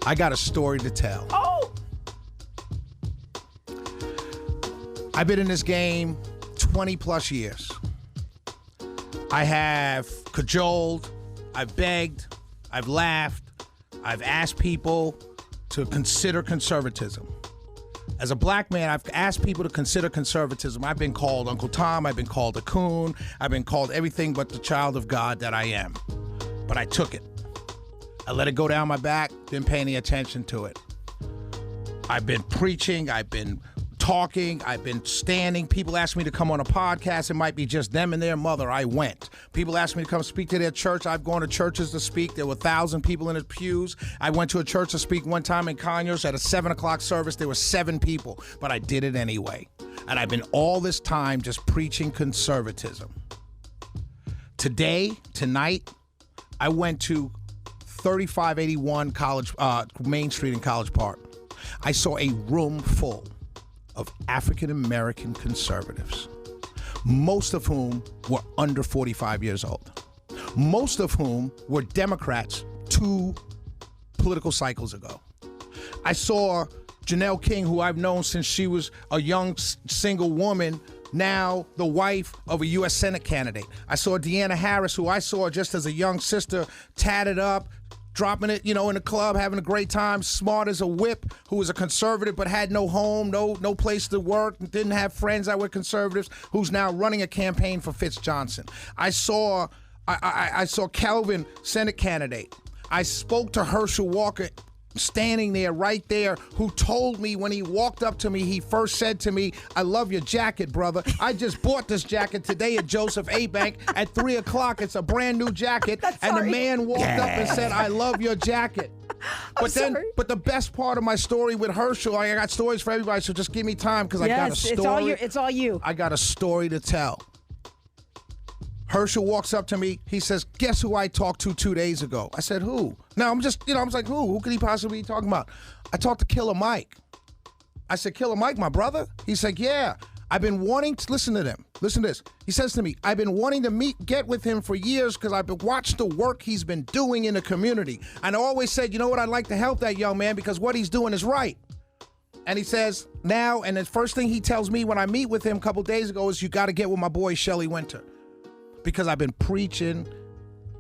I got a story to tell. Oh! I've been in this game 20 plus years. I have cajoled, I've begged, I've laughed, I've asked people to consider conservatism. As a black man, I've asked people to consider conservatism. I've been called Uncle Tom, I've been called a coon, I've been called everything but the child of God that I am. But I took it. I let it go down my back, didn't pay any attention to it. I've been preaching, I've been talking, I've been standing. People ask me to come on a podcast. It might be just them and their mother. I went. People ask me to come speak to their church. I've gone to churches to speak. There were 1,000 people in the pews. I went to a church to speak one time in Conyers at a 7 o'clock service. There were 7 people, but I did it anyway. And I've been all this time just preaching conservatism. Tonight, I went to 3581 Main Street in College Park. I saw a room full of African-American conservatives, most of whom were under 45 years old, most of whom were Democrats 2 political cycles ago. I saw Janelle King, who I've known since she was a young single woman, now the wife of a U.S. Senate candidate. I saw Deanna Harris, who I saw just as a young sister, tatted up, dropping it, in the club, having a great time, smart as a whip, who was a conservative but had no home, no place to work, didn't have friends that were conservatives, who's now running a campaign for Fitz Johnson. I saw Calvin, Senate candidate. I spoke to Herschel Walker, standing there, right there, who told me when he walked up to me, he first said to me, "I love your jacket, brother. I just bought this jacket today at Joseph A. Bank at 3 o'clock. It's a brand new jacket." And the man walked up and said, "I love your jacket." But the best part of my story with Herschel, I got stories for everybody, so just give me time because I got a story. It's all you. I got a story to tell. Herschel walks up to me. He says, "Guess who I talked to 2 days ago?" I said, "Who?" No, I'm just, I was like, who? Who could he possibly be talking about? I talked to Killer Mike. I said, "Killer Mike, my brother?" He said, "Yeah. I've been wanting to listen to them. Listen to this." He says to me, "I've been wanting to get with him for years because I've watched the work he's been doing in the community. And I always said, you know what, I'd like to help that young man because what he's doing is right." And he says now, and the first thing he tells me when I meet with him a couple days ago is, "You got to get with my boy, Shelley Wynter." Because I've been preaching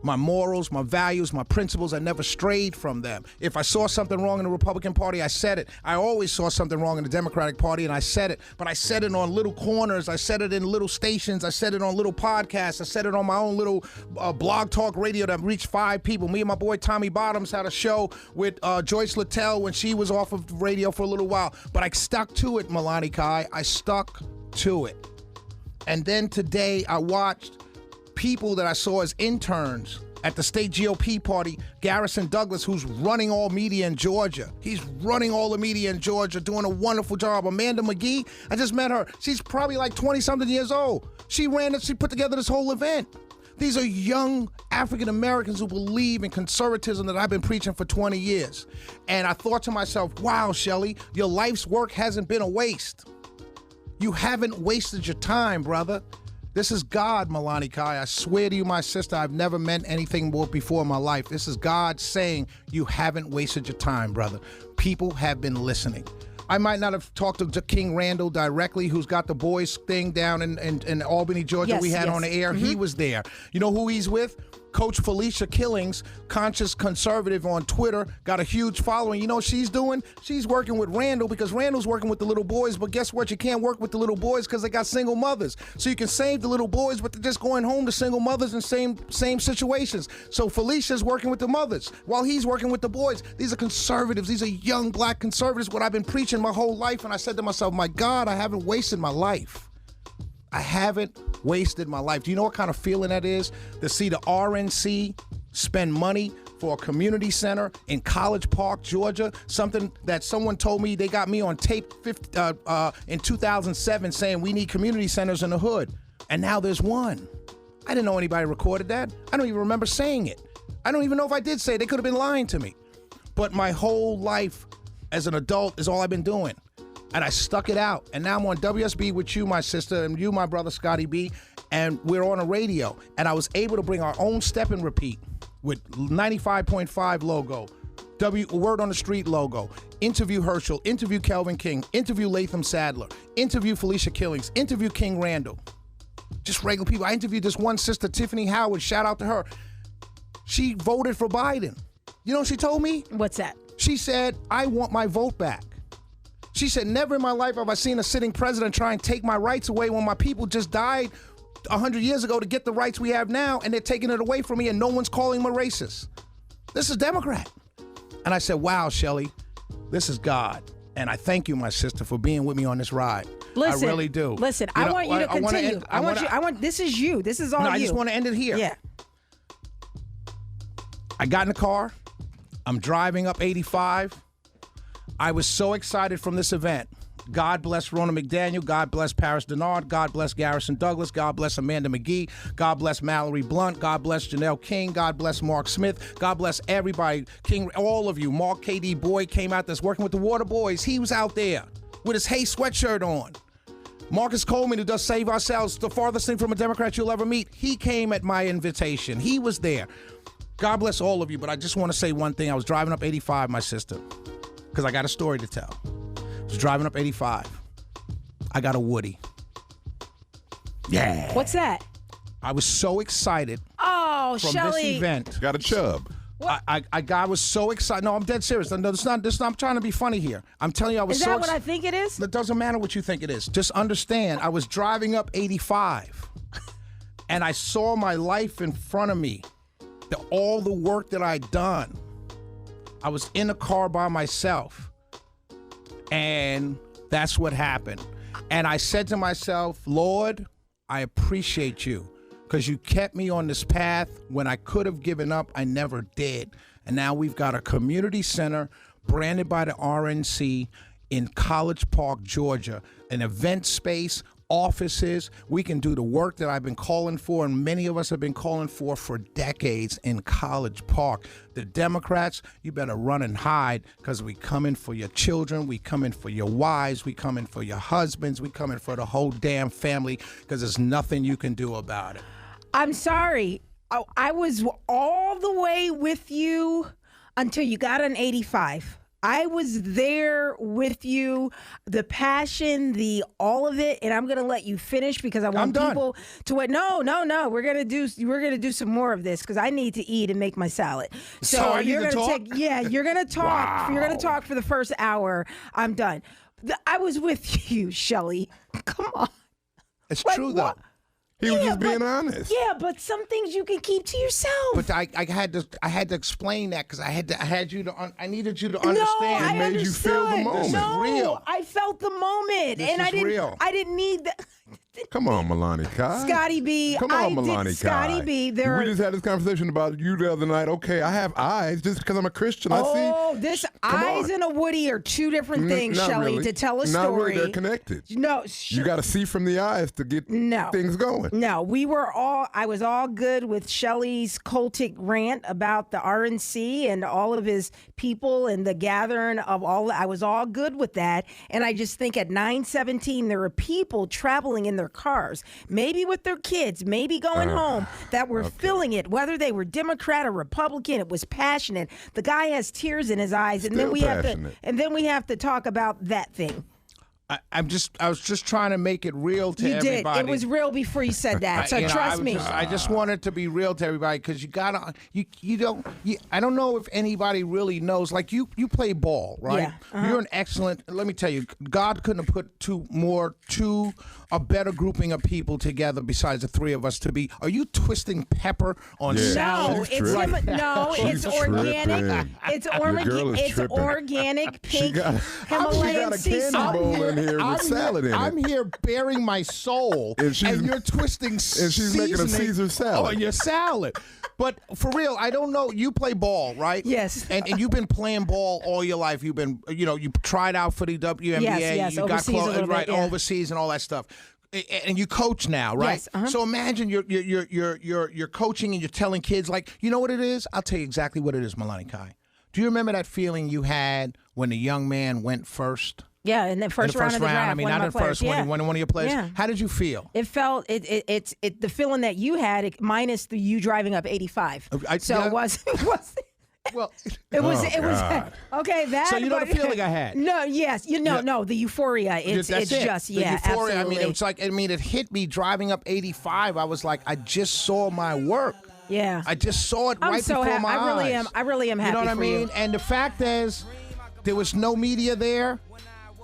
my morals, my values, my principles. I never strayed from them. If I saw something wrong in the Republican Party, I said it. I always saw something wrong in the Democratic Party, and I said it. But I said it on little corners. I said it in little stations. I said it on little podcasts. I said it on my own little blog talk radio that reached 5 people. Me and my boy Tommy Bottoms had a show with Joyce Littell when she was off of radio for a little while. But I stuck to it, Milani Kai. I stuck to it. And then today I watched people that I saw as interns at the state GOP party, Garrison Douglas, who's running all media in Georgia. He's running all the media in Georgia, doing a wonderful job. Amanda McGee, I just met her. She's probably like 20-something years old. She put together this whole event. These are young African Americans who believe in conservatism that I've been preaching for 20 years. And I thought to myself, wow, Shelley, your life's work hasn't been a waste. You haven't wasted your time, brother. This is God, Milani Kai. I swear to you, my sister, I've never meant anything more before in my life. This is God saying you haven't wasted your time, brother. People have been listening. I might not have talked to King Randall directly, who's got the boys thing down in Albany, Georgia. We had on the air. Mm-hmm. He was there. You know who he's with? Coach Felicia Killings, conscious conservative on Twitter, got a huge following. You know what she's doing? She's working with Randall because Randall's working with the little boys, but guess what? You can't work with the little boys because they got single mothers. So you can save the little boys, but they're just going home to single mothers in same situations. So Felicia's working with the mothers while he's working with the boys. These are conservatives. These are young black conservatives, what I've been preaching my whole life. And I said to myself, my God, I haven't wasted my life. I haven't wasted my life. Do you know what kind of feeling that is? To see the RNC spend money for a community center in College Park, Georgia, something that someone told me, they got me on tape in 2007 saying we need community centers in the hood. And now there's one. I didn't know anybody recorded that. I don't even remember saying it. I don't even know if I did say it. They could have been lying to me. But my whole life as an adult is all I've been doing. And I stuck it out. And now I'm on WSB with you, my sister, and you, my brother, Scotty B. And we're on a radio. And I was able to bring our own step and repeat with 95.5 logo, Word on the Street logo, interview Herschel, interview Kelvin King, interview Latham Sadler, interview Felicia Killings, interview King Randall. Just regular people. I interviewed this one sister, Tiffany Howard, shout out to her. She voted for Biden. You know what she told me? What's that? She said, I want my vote back. She said, never in my life have I seen a sitting president try and take my rights away when my people just died 100 years ago to get the rights we have now, and they're taking it away from me, and no one's calling them a racist. This is Democrat. And I said, wow, Shelley, this is God. And I thank you, my sister, for being with me on this ride. Listen, I really do. Listen, I want you to continue. This is you. This is all you. I just want to end it here. Yeah. I got in the car. I'm driving up 85. I was so excited from this event. God bless Rona McDaniel. God bless Paris Denard. God bless Garrison Douglas. God bless Amanda McGee. God bless Mallory Blunt. God bless Janelle King. God bless Mark Smith. God bless everybody. King, all of you. Mark K.D. Boyd came out that's working with the Water Boys. He was out there with his Hay sweatshirt on. Marcus Coleman, who does Save Ourselves, the farthest thing from a Democrat you'll ever meet, he came at my invitation. He was there. God bless all of you, but I just want to say one thing. I was driving up 85, my sister, because I got a story to tell. I was driving up 85. I got a Woody. Yeah. What's that? I was so excited from this event. Got a chub. I was so excited. No, I'm dead serious. No, this not. I'm trying to be funny here. I'm telling you, I was so excited. Is that what I think it is? It doesn't matter what you think it is. Just understand, I was driving up 85, and I saw my life in front of me. All the work that I'd done. I was in a car by myself, and that's what happened. And I said to myself, Lord, I appreciate you because you kept me on this path. When I could have given up, I never did. And now we've got a community center branded by the RNC in College Park, Georgia, an event space, offices. We can do the work that I've been calling for, and many of us have been calling for decades in College Park. The Democrats, you better run and hide because we coming for your children, we coming for your wives, we coming for your husbands, we coming for the whole damn family because there's nothing you can do about it. I'm sorry. I was all the way with you until you got on 85. I was there with you, the passion, all of it, and I'm gonna let you finish because I want people to wait. No. We're gonna do some more of this because I need to eat and make my salad. So you're gonna talk? talk? You're gonna talk. Wow. You're gonna talk for the first hour. I'm done. I was with you, Shelley. Come on. It's true though. He was just being honest. Yeah, but some things you can keep to yourself. But I had to explain that because I needed you to understand. It made you feel the moment. No, real. I felt the moment, This and is real. I didn't need that. Come on, Milani Kai. Scotty B. Come on, Milani Kai. Scotty B. We just had this conversation about you the other night. Okay, I have eyes just because I'm a Christian. I see. Oh, this eyes and a Woody are two different things, Not Shelley, really. to tell a Not story. really. They're connected. No, You got to see from the eyes to get things going. No, I was all good with Shelley's cultic rant about the RNC and all of his people and the gathering of all. I was all good with that. And I just think at 9:17, there were people traveling in their cars, maybe with their kids, maybe going home, that were feeling it, whether they were Democrat or Republican. It was passionate. The guy has tears in his eyes. And then we have to talk about that thing. I was just trying to make it real to everybody. You did. It was real before you said that. So trust me. I just wanted to be real to everybody because I don't know if anybody really knows. Like you play ball, right? Yeah. You're an excellent. Let me tell you, God couldn't have put a better grouping of people together besides the three of us to be. Are you twisting pepper on salad? It's organic. It's organic pink Himalayan sea salt. I'm here bearing my soul, and you're twisting and she's making a Caesar salad on your salad. But for real, I don't know. You play ball, right? Yes. And you've been playing ball all your life. You've been, you tried out for the WNBA. Yes. You Overseas got overseas and all that stuff. And you coach now, right? Yes. So imagine you're coaching and you're telling kids, like, you know what it is? I'll tell you exactly what it is, Milani Kai. Do you remember that feeling you had when the young man went first? Yeah, in the first round of the draft. I mean, not in the first when one of your players. Yeah. How did you feel? It felt it's the feeling that you had minus you driving up 85. It Well, It was. Oh, it was God. okay. That. So you know the but- feeling I had? No. Yes. No. The euphoria. It's That's it. just the yeah. euphoria. Absolutely. I mean, it's like it hit me driving up 85. I was like, I just saw my work. yeah. I just saw it I'm right so before happy. my eyes. I really am happy. You know what I for mean? you. And the fact is, there was no media there.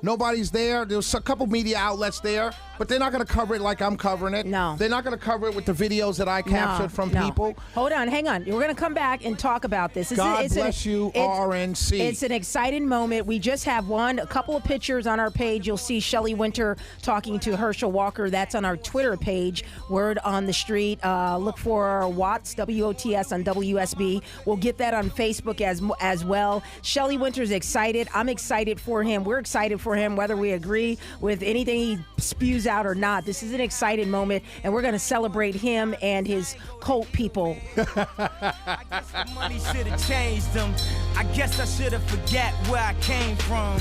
Nobody's there. There was a couple media outlets there, but they're not going to cover it like I'm covering it. No. They're not going to cover it with the videos that I captured from No. people. Hold on, hang on. We're going to come back and talk about this. God bless you, RNC. It's an exciting moment. We just have a couple of pictures on our page. You'll see Shelley Wynter talking to Herschel Walker. That's on our Twitter page, Word on the Street. Look for Watts, WOTS on WSB. We'll get that on Facebook as well. Shelley Wynter's excited. I'm excited for him. We're excited for him, whether we agree with anything he spews out or not. This is an exciting moment, and we're going to celebrate him and his cult people. I guess the money should have changed them. I guess I should have forget where I came from.